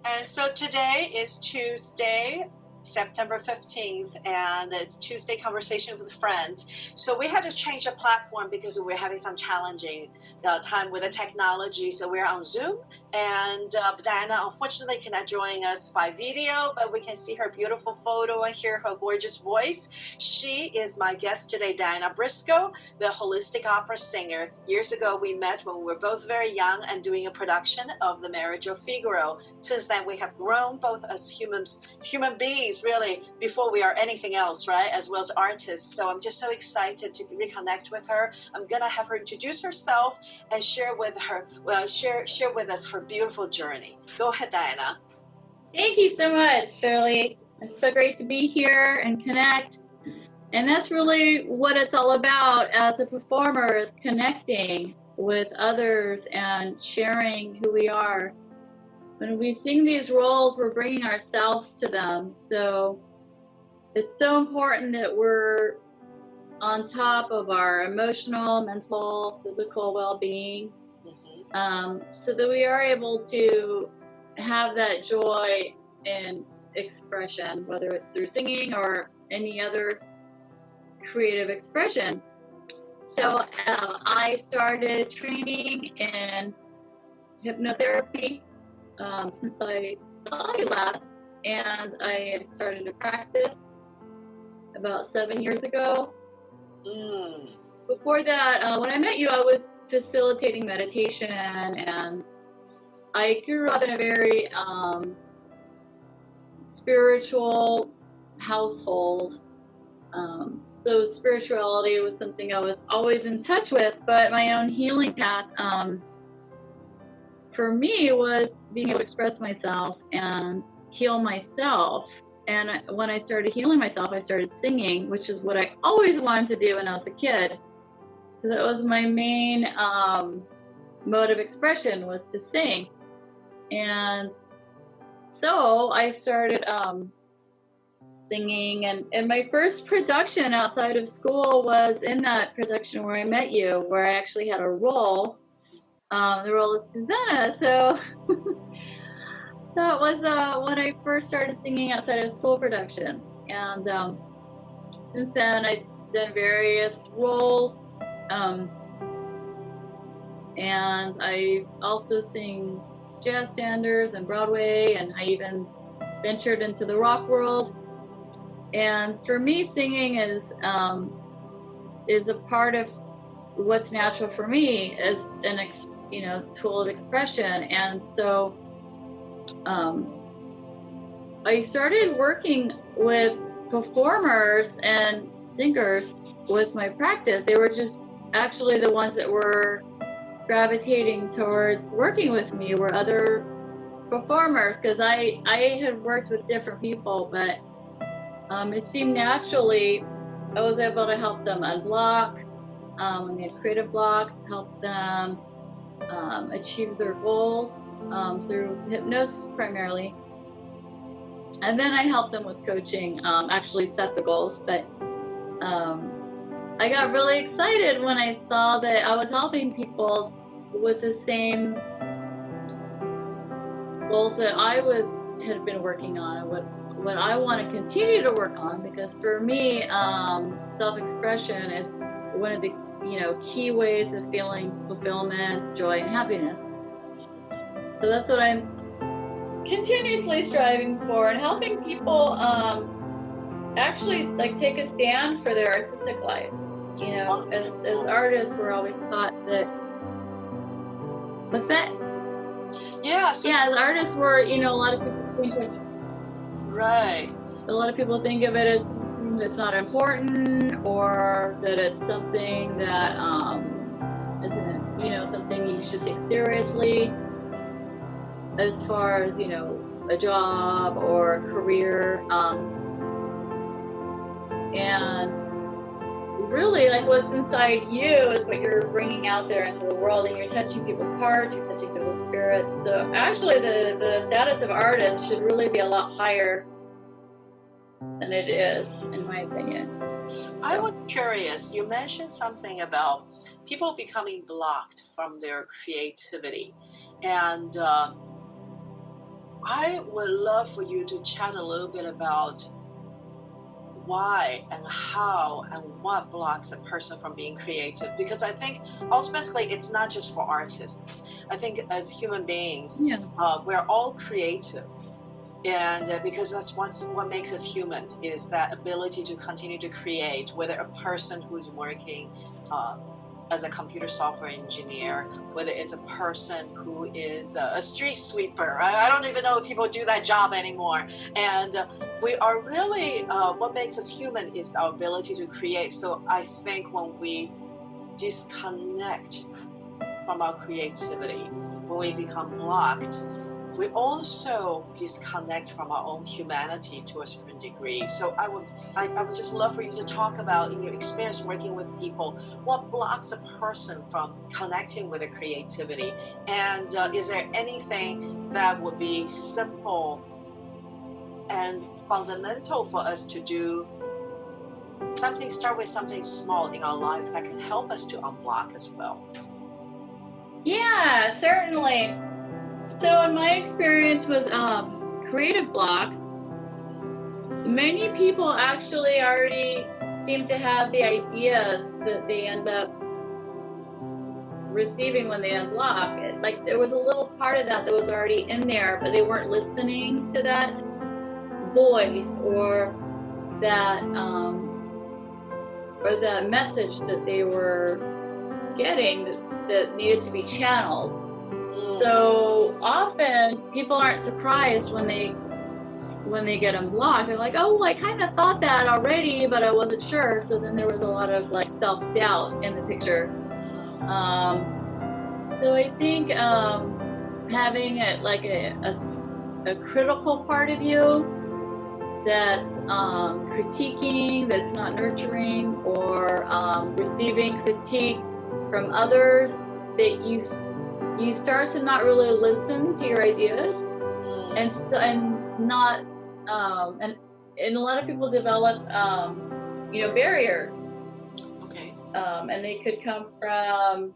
And so today is Tuesday, September 15th, and it's Tuesday Conversation with Friends. So we had to change the platform because we're having some challenging time with the technology. So we're on Zoom, and Diana unfortunately cannot join us by video, but we can see her beautiful photo and hear her gorgeous voice. She is my guest today, Diana Briscoe, the holistic opera singer. Years ago, we met when we were both very young and doing a production of The Marriage of Figaro. Since then, we have grown both as human beings, really, before we are anything else, right? As well as artists. So I'm just so excited to reconnect with her. I'm gonna have her introduce herself and share with us her beautiful journey. Go ahead, Diana. Thank you so much, Shirley. It's so great to be here and connect. And that's really what it's all about as a performer, is connecting with others and sharing who we are. When we sing these roles, we're bringing ourselves to them. So it's so important that we're on top of our emotional, mental, physical well-being, so that we are able to have that joy in expression, whether it's through singing or any other creative expression. So I started training in hypnotherapy since I left, and I started to practice about 7 years ago. Before that, when I met you, I was facilitating meditation, and I grew up in a very spiritual household. So spirituality was something I was always in touch with, but my own healing path for me was being able to express myself and heal myself. And when I started healing myself, I started singing, which is what I always wanted to do when I was a kid. So that was my main mode of expression, was to sing. And so I started singing, and my first production outside of school was in that production where I met you, where I actually had a role, the role of Susanna. So that was when I first started singing outside of school production. And since then I've done various roles, and I also sing jazz standards and Broadway, and I even ventured into the rock world. And for me, singing is a part of what's natural for me as an tool of expression. And so I started working with performers and singers with my practice. They were just actually the ones that were gravitating towards working with me were other performers, because I had worked with different people, but it seemed naturally I was able to help them unblock when they had creative blocks, help them achieve their goals through hypnosis primarily. And then I helped them with coaching, actually set the goals. But I got really excited when I saw that I was helping people with the same goals that I had been working on, and what I want to continue to work on, because for me, self-expression is one of the key ways of feeling fulfillment, joy, and happiness. So that's what I'm continuously striving for, and helping people actually take a stand for their artistic life. As artists, we're always taught that. What's that? Yeah. So as artists, we're a lot of people think of. Right. A lot of people think of it as something that's not important, or that it's something that isn't, something you should take seriously, as far as, a job or a career. And really, what's inside you is what you're bringing out there into the world, and you're touching people's hearts, you're touching people's spirits. So actually, the status of artists should really be a lot higher than it is, in my opinion. I was curious, you mentioned something about people becoming blocked from their creativity, and I would love for you to chat a little bit about why and how and what blocks a person from being creative, because I think ultimately it's not just for artists. I think as human beings, Yeah. we're all creative, and because that's what makes us human, is that ability to continue to create, whether a person who's working as a computer software engineer, whether it's a person who is a street sweeper. I don't even know if people do that job anymore. And we are really, what makes us human is our ability to create. So I think when we disconnect from our creativity, when we become blocked, we also disconnect from our own humanity to a certain degree. So I would just love for you to talk about, in your experience working with people, what blocks a person from connecting with their creativity, and is there anything that would be simple and fundamental for us to do? Start with something small in our life that can help us to unblock as well. Yeah, certainly. So in my experience with creative blocks, many people actually already seem to have the ideas that they end up receiving when they unblock. Like there was a little part of that was already in there, but they weren't listening to that voice or that message that they were getting that needed to be channeled. So often people aren't surprised when they get unblocked. They're like, oh, I kind of thought that already, but I wasn't sure. So then there was a lot of like self-doubt in the picture. So I think having a critical part of you that's critiquing, that's not nurturing, or receiving critique from others, that you start to not really listen to your ideas, and a lot of people develop barriers. Okay. And they could come from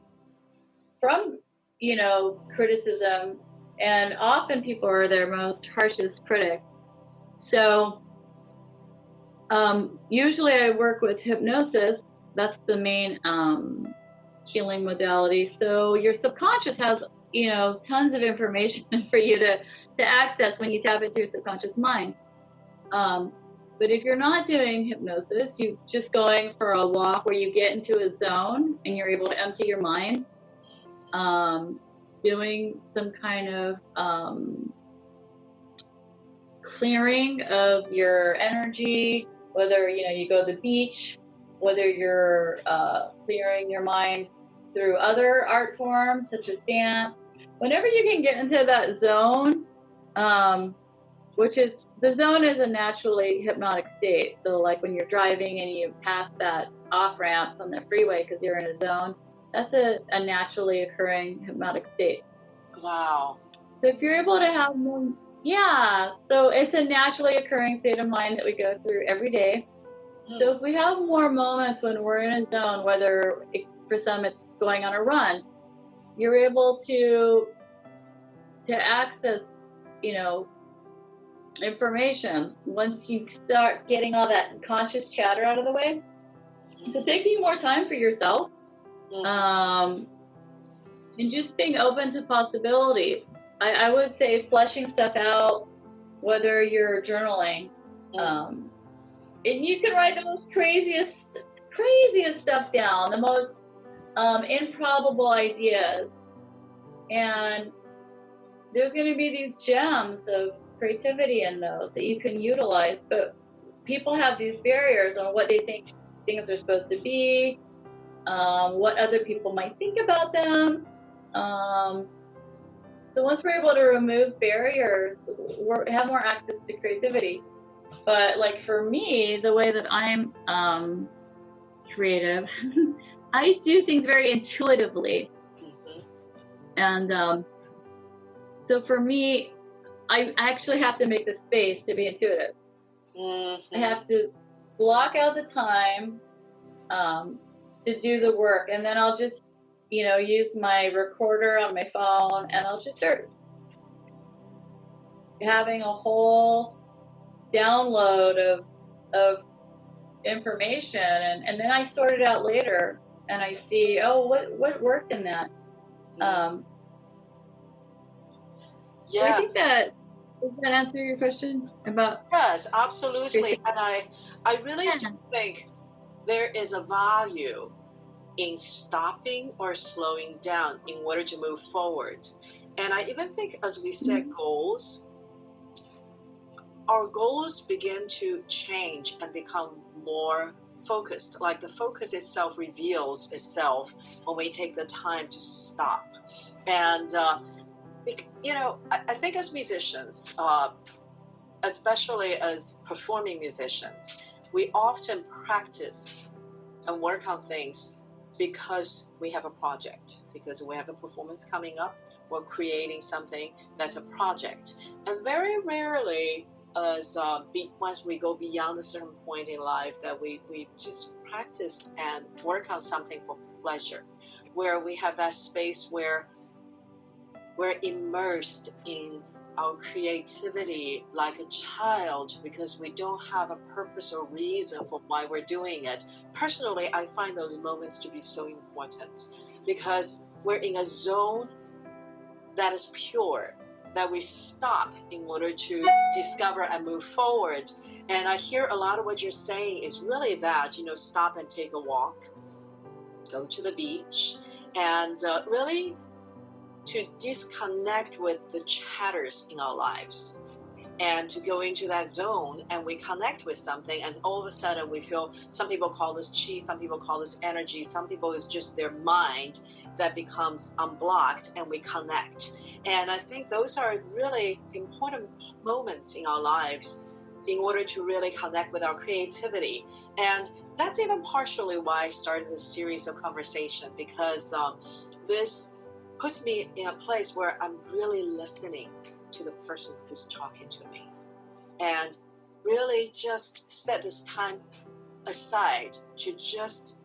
criticism, and often people are their most harshest critic. So usually I work with hypnosis. That's the main healing modality. So your subconscious has tons of information for you to access when you tap into your subconscious mind. But if you're not doing hypnosis, you're just going for a walk where you get into a zone and you're able to empty your mind, doing some kind of clearing of your energy, whether you go to the beach, whether you're clearing your mind through other art forms such as dance. Whenever you can get into that zone, the zone is a naturally hypnotic state. So like when you're driving and you pass that off ramp on the freeway because you're in a zone, that's a naturally occurring hypnotic state. Wow. So if you're able to have more, so it's a naturally occurring state of mind that we go through every day. So if we have more moments when we're in a zone, whether for some it's going on a run, you're able to access, information once you start getting all that conscious chatter out of the way. So taking more time for yourself, and just being open to possibilities. I would say fleshing stuff out, whether you're journaling. And you can write the most craziest stuff down, the most improbable ideas. And there's going to be these gems of creativity in those that you can utilize. But people have these barriers on what they think things are supposed to be, what other people might think about them. So once we're able to remove barriers, we have more access to creativity. But like for me, the way that I'm creative, I do things very intuitively. And so for me, I actually have to make the space to be intuitive. I have to block out the time to do the work, and then I'll just use my recorder on my phone, and I'll just start having a whole download of information, and then I sort it out later, and I see, oh, what worked in that. So I Yeah. think that, does that answer your question about? Yes, absolutely. And I really do Yeah. think there is a value in stopping or slowing down in order to move forward. And I even think as we set goals, our goals begin to change and become more focused. Like the focus itself reveals itself when we take the time to stop. And, you know, I think as musicians, especially as performing musicians, we often practice and work on things because we have a project, because we have a performance coming up, we're creating something that's a project. And very rarely, as once we go beyond a certain point in life, that we just practice and work on something for pleasure, where we have that space where we're immersed in our creativity like a child because we don't have a purpose or reason for why we're doing it. Personally, I find those moments to be so important because we're in a zone that is pure, that we stop in order to discover and move forward. And I hear a lot of what you're saying is really that, you know, stop and take a walk, go to the beach, and really to disconnect with the chatters in our lives and to go into that zone, and we connect with something, and all of a sudden we feel, some people call this chi, some people call this energy, some people it's just their mind that becomes unblocked, and we connect. And I think those are really important moments in our lives in order to really connect with our creativity. And that's even partially why I started this series of conversation, because this puts me in a place where I'm really listening to the person who's talking to me, and really just set this time aside to just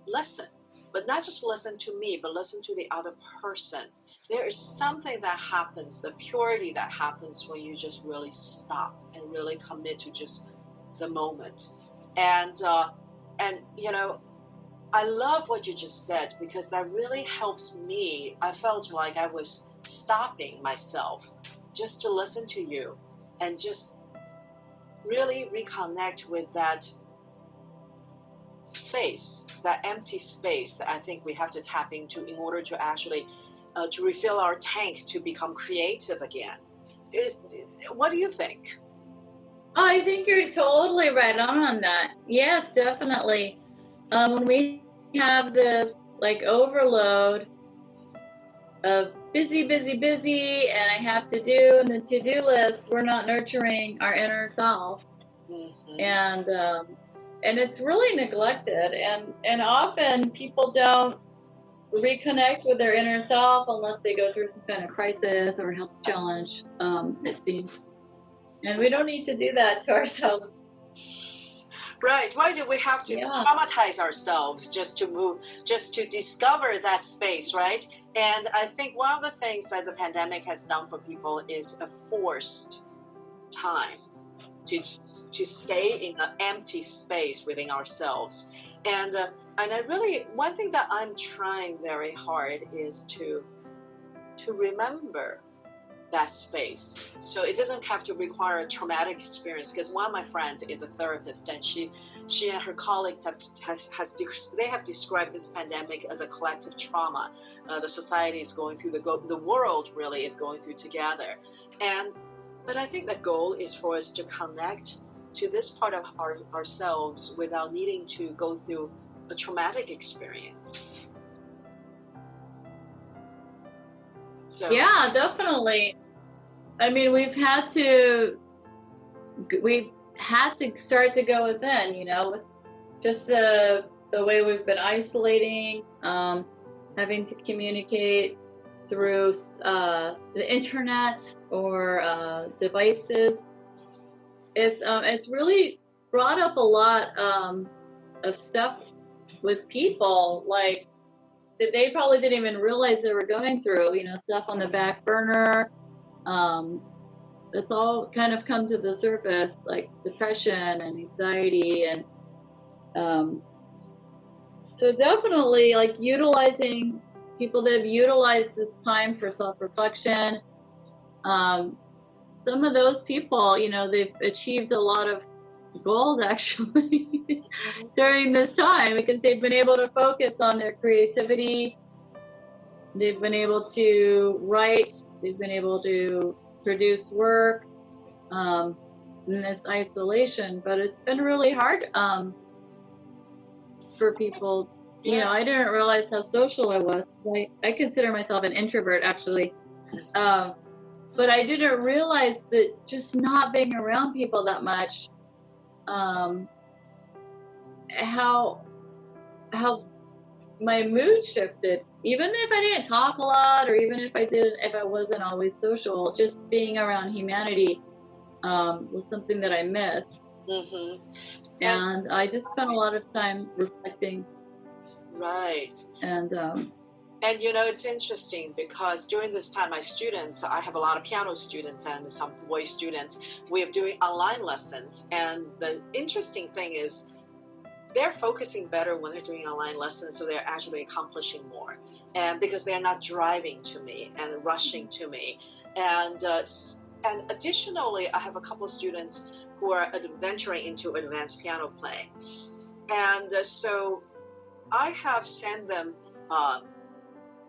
listen, but not just listen to me, but listen to the other person. There is something that happens, the purity that happens when you just really stop and really commit to just the moment. And you know, I love what you just said because that really helps me. I felt like I was stopping myself just to listen to you and just really reconnect with that space, that empty space that I think we have to tap into in order to actually to refill our tank to become creative again. What do you think? Oh, I think you're totally right on that. Yes, definitely. When we have this like overload of busy, busy, busy, and I have to do, and the to-do list, we're not nurturing our inner self, Mm-hmm. and it's really neglected, and often people don't reconnect with their inner self unless they go through some kind of crisis or health challenge, it seems. And we don't need to do that to ourselves. Right. Why do we have to traumatize ourselves just to move, just to discover that space, right? And I think one of the things that the pandemic has done for people is a forced time to stay in an empty space within ourselves. And I really, one thing that I'm trying very hard is to remember that space. So it doesn't have to require a traumatic experience, because one of my friends is a therapist, and she and her colleagues have described this pandemic as a collective trauma. The society is going through, the world really is going through together. But I think the goal is for us to connect to this part of ourselves without needing to go through a traumatic experience. So yeah, definitely. I mean, we've had to start to go within, you know, with just the way we've been isolating, having to communicate through the internet or devices. It's really brought up a lot of stuff with people, like that they probably didn't even realize they were going through, you know, stuff on the back burner, it's all kind of come to the surface, like depression and anxiety, and so definitely like utilizing people that have utilized this time for self-reflection. Some of those people, you know, they've achieved a lot of goals actually during this time because they've been able to focus on their creativity. They've been able to write. They've been able to produce work in this isolation. But it's been really hard for people. You know, I didn't realize how social I was. I consider myself an introvert actually. But I didn't realize that just not being around people that much, how my mood shifted. Even if I didn't talk a lot, or even if I wasn't always social, just being around humanity was something that I missed. Mm-hmm. And I just spent a lot of time reflecting. Right. And you know, it's interesting because during this time, my students, I have a lot of piano students and some voice students, we're doing online lessons. And the interesting thing is they're focusing better when they're doing online lessons, so they're actually accomplishing more. And because they're not driving to me and rushing to me. And additionally, I have a couple of students who are venturing into advanced piano playing. And so I have sent them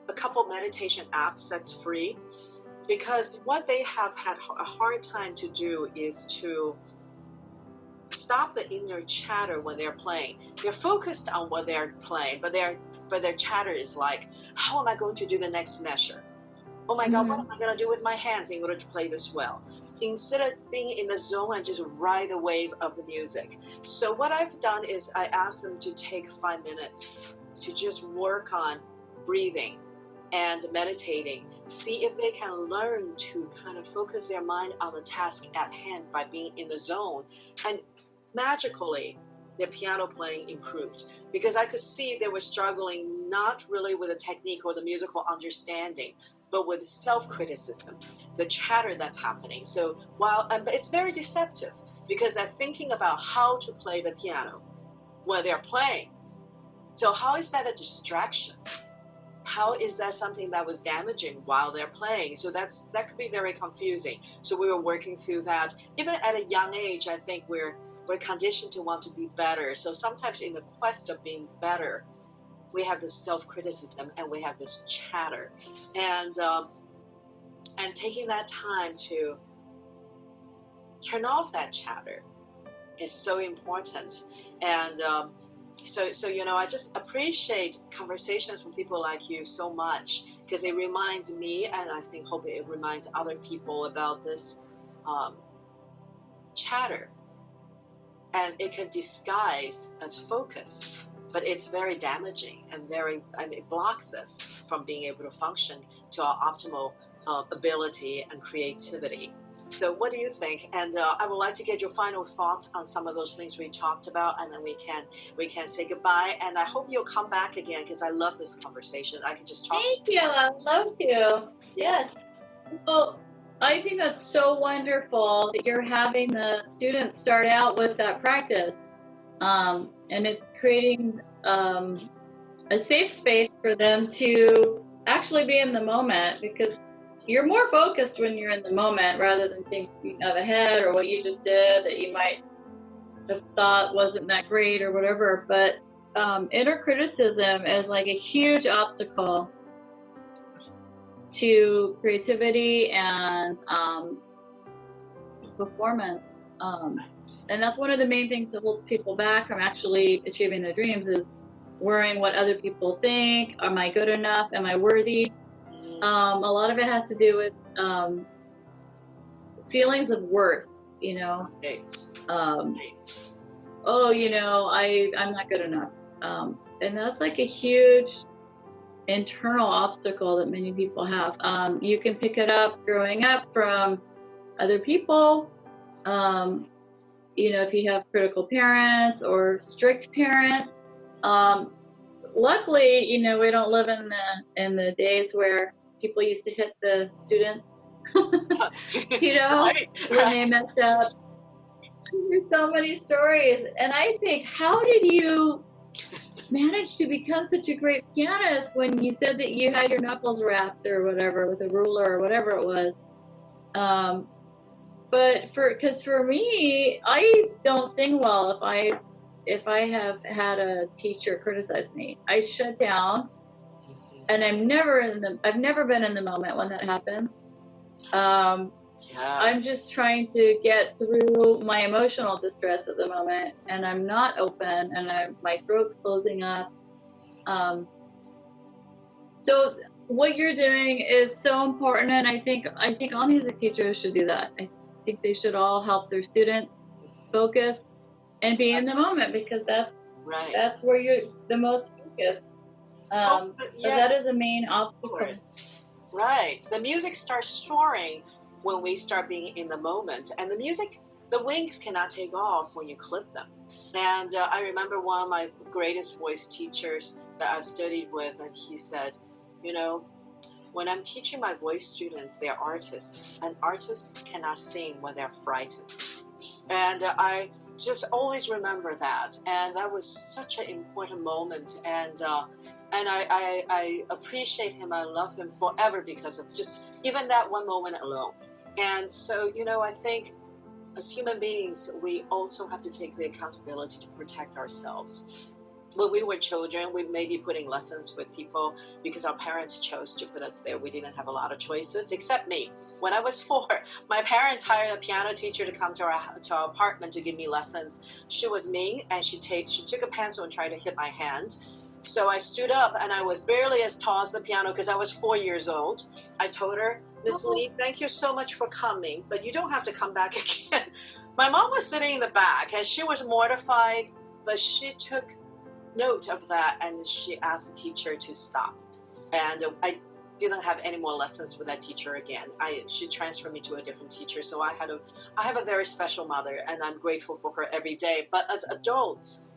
a couple meditation apps that's free, because what they have had a hard time to do is to stop the inner chatter when they're playing. They're focused on what they're playing, but their chatter is like, how am I going to do the next measure? Oh my God, what am I going to do with my hands in order to play this well? Instead of being in the zone and just ride the wave of the music. So what I've done is I asked them to take 5 minutes to just work on breathing and meditating, see if they can learn to kind of focus their mind on the task at hand by being in the zone. And magically, their piano playing improved, because I could see they were struggling not really with the technique or the musical understanding, but with self-criticism, the chatter that's happening. So but it's very deceptive, because they're thinking about how to play the piano when they're playing. So how is that a distraction? How is that something that was damaging while they're playing? So that could be very confusing. So we were working through that. Even at a young age, I think we're conditioned to want to be better. So sometimes in the quest of being better, we have this self-criticism and we have this chatter. And taking that time to turn off that chatter is so important. And so you know, I just appreciate conversations with people like you so much, because it reminds me, and I think hope it reminds other people about this chatter. And it can disguise as focus, but it's very damaging and it blocks us from being able to function to our optimal ability and creativity. So what do you think? And I would like to get your final thoughts on some of those things we talked about, and then we can say goodbye. And I hope you'll come back again, because I love this conversation. I can just talk. Thank you. I'd love to. Yes. Well, I think that's so wonderful that you're having the students start out with that practice. And it's creating a safe space for them to actually be in the moment, because you're more focused when you're in the moment rather than thinking of ahead or what you just did that you might have thought wasn't that great or whatever. But inner criticism is like a huge obstacle to creativity and performance. And that's one of the main things that holds people back from actually achieving their dreams, is worrying what other people think. Am I good enough? Am I worthy? A lot of it has to do with feelings of worth, you know. Oh, you know, I'm not good enough. And that's like a huge internal obstacle that many people have. You can pick it up growing up from other people. You know, if you have critical parents or strict parents. Luckily, you know, we don't live in the days where people used to hit the students. you know, Right, when they messed up. There's so many stories. And I think, how did you manage to become such a great pianist when you said that you had your knuckles wrapped or whatever with a ruler or whatever it was? But because for me, I don't sing well if I have had a teacher criticize me. I shut down, and I've never been in the moment when that happens. Yes. I'm just trying to get through my emotional distress at the moment, and I'm not open, and my throat's closing up. So what you're doing is so important, and I think all music teachers should do that. I think they should all help their students focus and be in the moment, because Right. that's where you're the most focused. Oh, But that is a main of obstacle. course. Right. The music starts soaring when we start being in the moment, and the wings cannot take off when you clip them. And I remember one of my greatest voice teachers that I've studied with, and he said, you know, when I'm teaching my voice students, they're artists, and artists cannot sing when they're frightened. And I just always remember that, and that was such an important moment. And I appreciate him. I love him forever because of just even that one moment alone. And so, I think as human beings, we also have to take the accountability to protect ourselves. When we were children, we may be putting lessons with people because our parents chose to put us there. We didn't have a lot of choices, except me. When I was 4, my parents hired a piano teacher to come to our apartment to give me lessons. She was mean, and she took a pencil and tried to hit my hand. So I stood up, and I was barely as tall as the piano because I was 4 years old. I told her, Miss Lee, thank you so much for coming, but you don't have to come back again. My mom was sitting in the back, and she was mortified, but she took note of that, and she asked the teacher to stop. And I didn't have any more lessons with that teacher again. She transferred me to a different teacher. So I have a very special mother, and I'm grateful for her every day. But as adults,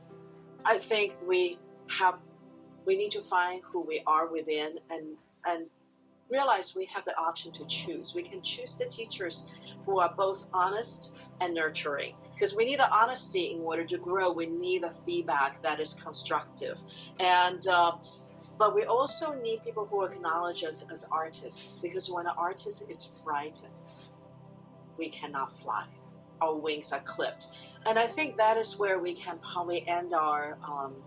I think we need to find who we are within, and realize we have the option to choose. We can choose the teachers who are both honest and nurturing, because we need the honesty in order to grow. We need the feedback that is constructive, and but we also need people who acknowledge us as artists, because when an artist is frightened, we cannot fly. Our wings are clipped. And I think that is where we can probably end our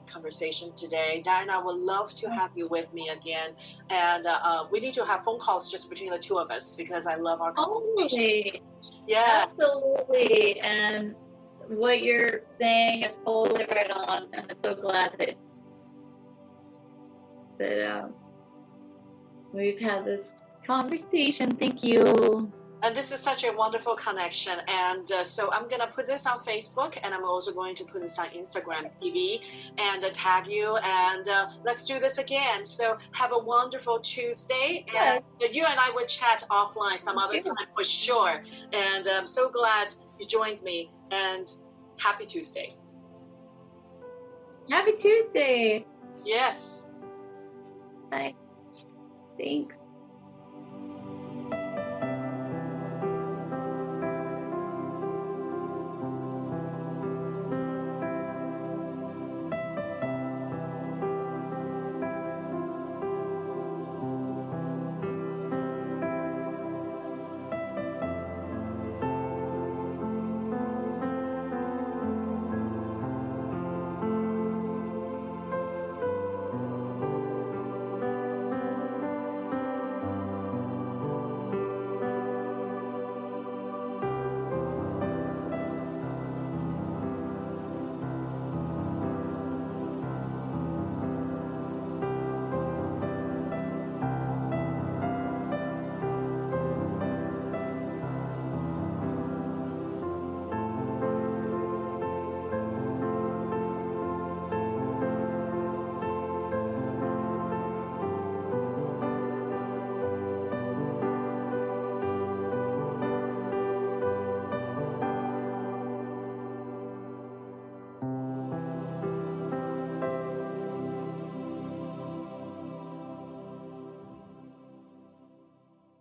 conversation today. Diana, I would love to have you with me again. And we need to have phone calls just between the two of us, because I love our conversation. Totally. Yeah. Absolutely. And what you're saying is totally right on. And I'm so glad that we've had this conversation. Thank you. And this is such a wonderful connection. And so I'm going to put this on Facebook, and I'm also going to put this on Instagram TV and tag you. And let's do this again. So have a wonderful Tuesday. And you and I would chat offline some other time for sure. And I'm so glad you joined me. And happy Tuesday. Happy Tuesday. Yes. Bye. Thanks.